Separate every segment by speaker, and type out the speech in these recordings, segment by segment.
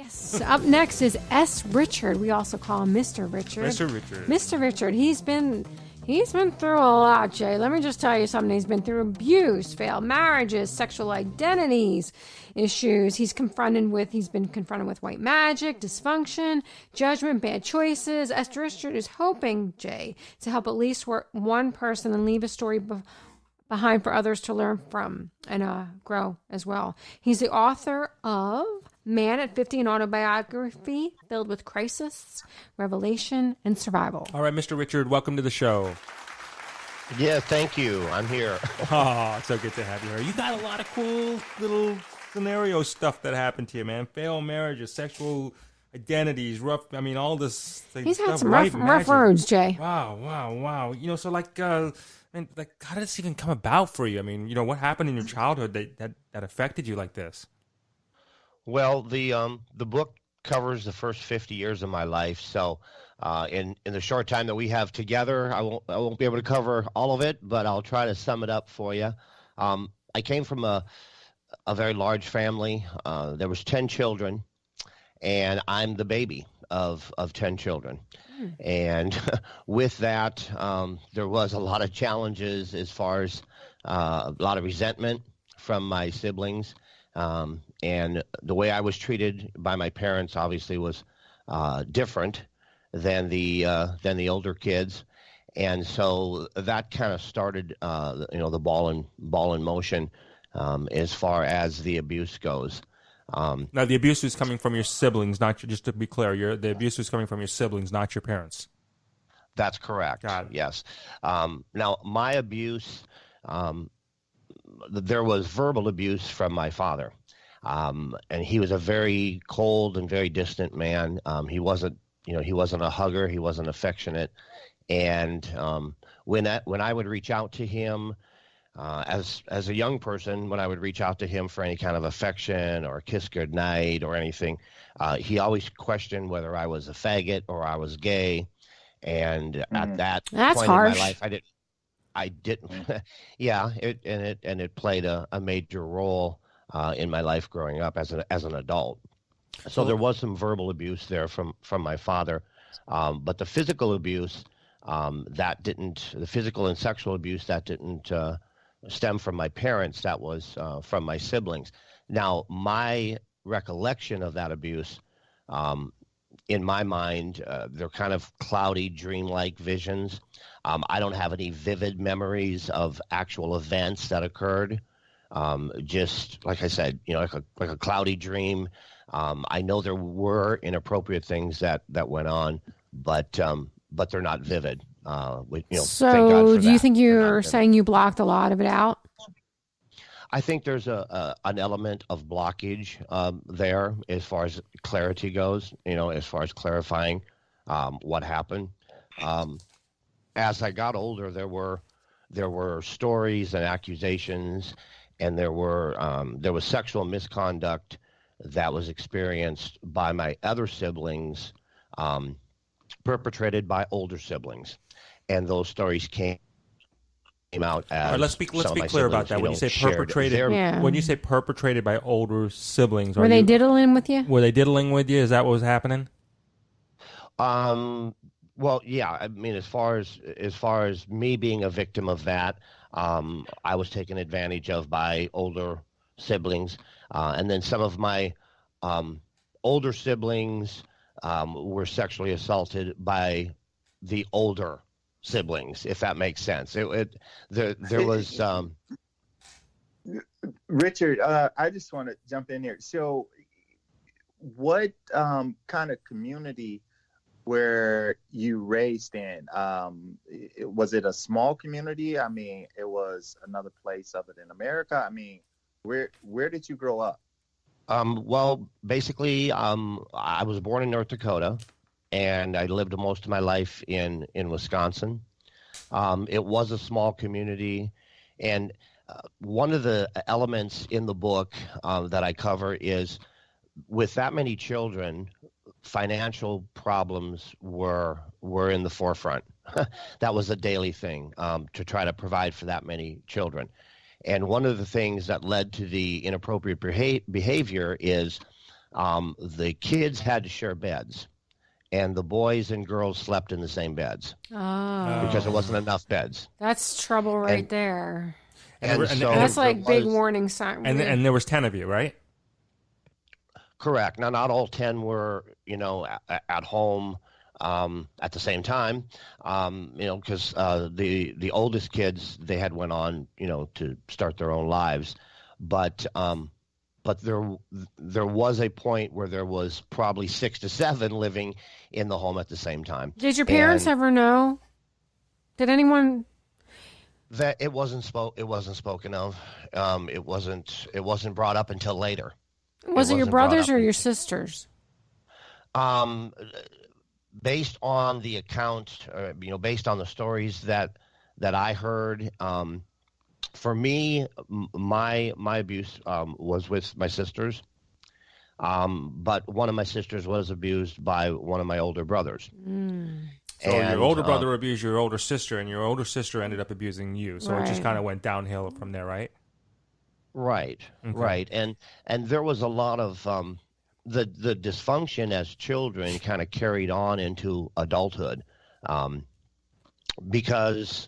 Speaker 1: Yes. Up next is S. Richard. We also call him Mr. Richard.
Speaker 2: Mr. Richard.
Speaker 1: Mr. Richard. He's been through a lot, Jay. Let me just tell you something. He's been through abuse, failed marriages, sexual identities issues. He's been confronted with white magic, dysfunction, judgment, bad choices. S. Richard is hoping, Jay, to help at least one person and leave a story behind for others to learn from and grow as well. He's the author of Man at 50, an autobiography filled with crisis, revelation, and survival.
Speaker 2: All right, Mr. Richard, welcome to the show.
Speaker 3: Yeah, thank you. I'm here.
Speaker 2: Oh, it's so good to have you here. You got a lot of cool little scenario stuff that happened to you, man. Failed marriages, sexual identities, all this.
Speaker 1: He's had some rough roads, Jay.
Speaker 2: Wow. So how did this even come about for you? What happened in your childhood that affected you like this?
Speaker 3: Well, the book covers the first 50 years of my life. So, in the short time that we have together, I won't be able to cover all of it, but I'll try to sum it up for you. I came from a very large family. There was 10 children, and I'm the baby of 10 children. And with that, there was a lot of challenges as far as a lot of resentment from my siblings. And the way I was treated by my parents obviously was different than the older kids, and so that kind of started the ball in motion as far as the abuse goes.
Speaker 2: Now, the abuse was coming from your siblings, just to be clear. The abuse was coming from your siblings, not your parents.
Speaker 3: That's correct.
Speaker 2: Got it.
Speaker 3: Yes. Now, my abuse, there was verbal abuse from my father. And he was a very cold and very distant man. He wasn't a hugger. He wasn't affectionate. And when I would reach out to him as a young person, when I would reach out to him for any kind of affection or a kiss goodnight or anything, he always questioned whether I was a faggot or I was gay. And at that
Speaker 1: That's
Speaker 3: point
Speaker 1: harsh.
Speaker 3: in my life, I didn't. Yeah, it played a major role in my life growing up as an adult. So there was some verbal abuse there from my father, but the physical abuse the physical and sexual abuse that didn't stem from my parents. That was from my siblings. Now, my recollection of that abuse, in my mind, they're kind of cloudy, dreamlike visions. I don't have any vivid memories of actual events that occurred. Just like I said, like a cloudy dream. I know there were inappropriate things that went on, but they're not vivid.
Speaker 1: So,
Speaker 3: thank God for
Speaker 1: do you
Speaker 3: that.
Speaker 1: think
Speaker 3: They're
Speaker 1: you're
Speaker 3: not
Speaker 1: saying you blocked a lot of it out?
Speaker 3: I think there's an element of blockage there as far as clarity goes. As far as clarifying what happened. As I got older, there were stories and accusations, and there was sexual misconduct that was experienced by my other siblings, perpetrated by older siblings, and those stories came out as.
Speaker 2: All right, let's be clear about that. When you say perpetrated, when you say perpetrated by older siblings,
Speaker 1: were they diddling with you?
Speaker 2: Were they diddling with you? Is that what was happening?
Speaker 3: Well, yeah. As far as me being a victim of that, I was taken advantage of by older siblings, and then some of my older siblings were sexually assaulted by the older siblings, if that makes sense. There was.
Speaker 4: Richard, I just want to jump in here. So, what kind of community where you raised in? Was it a small community? It was another place other than America. Where did you grow up?
Speaker 3: Well, basically, I was born in North Dakota, and I lived most of my life in Wisconsin. It was a small community, and one of the elements in the book that I cover is, with that many children, financial problems were in the forefront. That was a daily thing, to try to provide for that many children. And one of the things that led to the inappropriate behavior is the kids had to share beds, and the boys and girls slept in the same beds because there wasn't enough beds.
Speaker 1: That's trouble right
Speaker 3: And-
Speaker 1: there.
Speaker 3: And so
Speaker 1: That's
Speaker 3: there
Speaker 1: like big
Speaker 3: was-
Speaker 1: warning sign.
Speaker 2: And there was 10 of you, right?
Speaker 3: Correct. Now, not all 10 were, at home at the same time, because the oldest kids, they had went on, to start their own lives. But there was a point where there was probably 6 to 7 living in the home at the same time.
Speaker 1: Did your parents ever know? Did anyone?
Speaker 3: That it wasn't spoken of. It wasn't brought up until later.
Speaker 1: Was it your
Speaker 3: wasn't brought
Speaker 1: brothers
Speaker 3: up
Speaker 1: or your
Speaker 3: until-
Speaker 1: sisters?
Speaker 3: Based on the account, based on the stories that I heard, for me, my abuse was with my sisters, but one of my sisters was abused by one of my older brothers.
Speaker 2: So your older brother abused your older sister, and your older sister ended up abusing you. So it just
Speaker 1: Right.
Speaker 2: kind of went downhill from there, right?
Speaker 3: Right,
Speaker 2: Okay.
Speaker 3: right, and there was a lot of the dysfunction as children kind of carried on into adulthood, because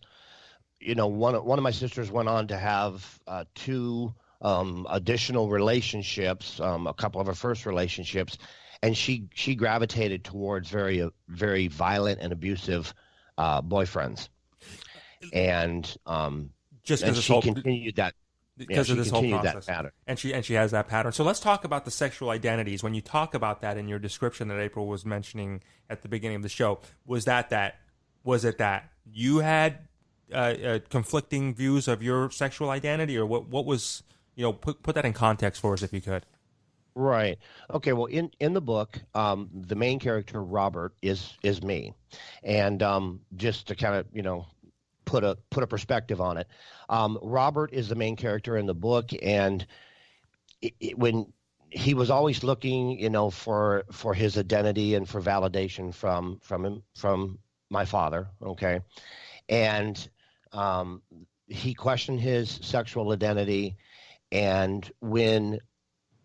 Speaker 3: one of my sisters went on to have 2 additional relationships, a couple of her first relationships, and she gravitated towards very very violent and abusive boyfriends, and
Speaker 2: Just
Speaker 3: and
Speaker 2: because
Speaker 3: she continued that.
Speaker 2: because of this whole
Speaker 3: continued
Speaker 2: process.
Speaker 3: that pattern.
Speaker 2: And she has that pattern. So let's talk about the sexual identities. When you talk about that in your description that April was mentioning at the beginning of the show, was it that you had conflicting views of your sexual identity, or what was, put that in context for us if you could.
Speaker 3: Right. Okay. Well, in the book, the main character Robert is me, and just to kind of put a perspective on it, Robert is the main character in the book, and when he was always looking, for his identity and for validation from my father. Okay, and he questioned his sexual identity, and when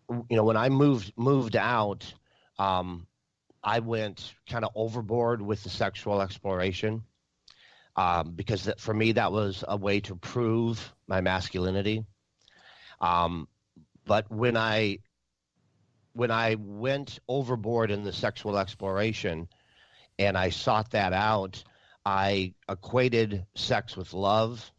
Speaker 3: I moved out, I went kind of overboard with the sexual exploration, because for me that was a way to prove my masculinity. But when I went overboard in the sexual exploration and I sought that out, I equated sex with love.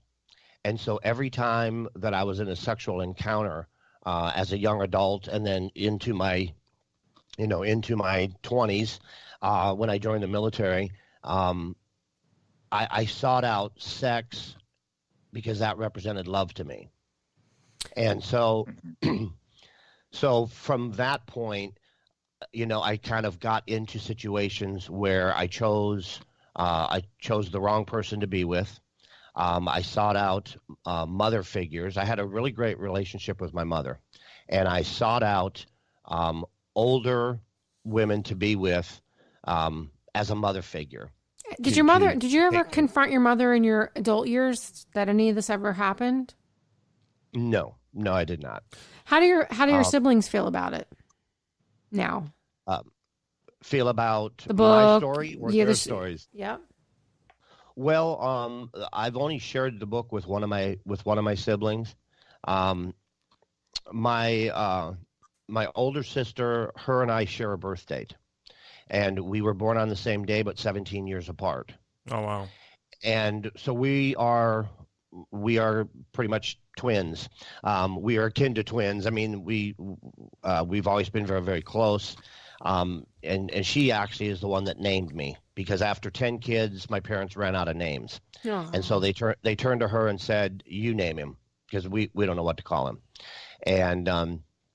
Speaker 3: And so every time that I was in a sexual encounter, as a young adult, and then into my 20s, when I joined the military, I sought out sex because that represented love to me. And so, so from that point, I kind of got into situations where I chose the wrong person to be with. I sought out mother figures. I had a really great relationship with my mother, and I sought out older women to be with as a mother figure.
Speaker 1: Did you ever confront your mother in your adult years that any of this ever happened?
Speaker 3: No, I did not.
Speaker 1: How do your siblings feel about it now?
Speaker 3: Feel about
Speaker 1: The book,
Speaker 3: my story or their stories?
Speaker 1: Yep.
Speaker 3: Well, I've only shared the book with one of my siblings. My older sister, her and I share a birth date, and we were born on the same day, but 17 years apart.
Speaker 2: Oh wow!
Speaker 3: And so we are pretty much twins. We are akin to twins. I mean, we've always been very, very close. And she actually is the one that named me, because after 10 kids, my parents ran out of names.
Speaker 1: Oh.
Speaker 3: And so they turned to her and said, "You name him," because we don't know what to call him. And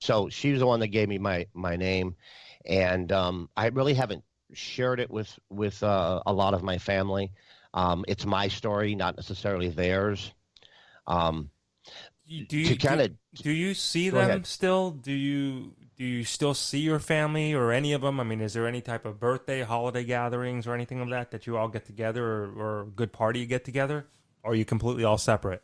Speaker 3: so she was the one that gave me my name. And I really haven't shared it with a lot of my family. It's my story, not necessarily theirs.
Speaker 2: Do you see them still? Do you still see your family or any of them? I mean, is there any type of birthday, holiday gatherings or anything of that you all get together, or a good party you get together? Or are you completely all separate?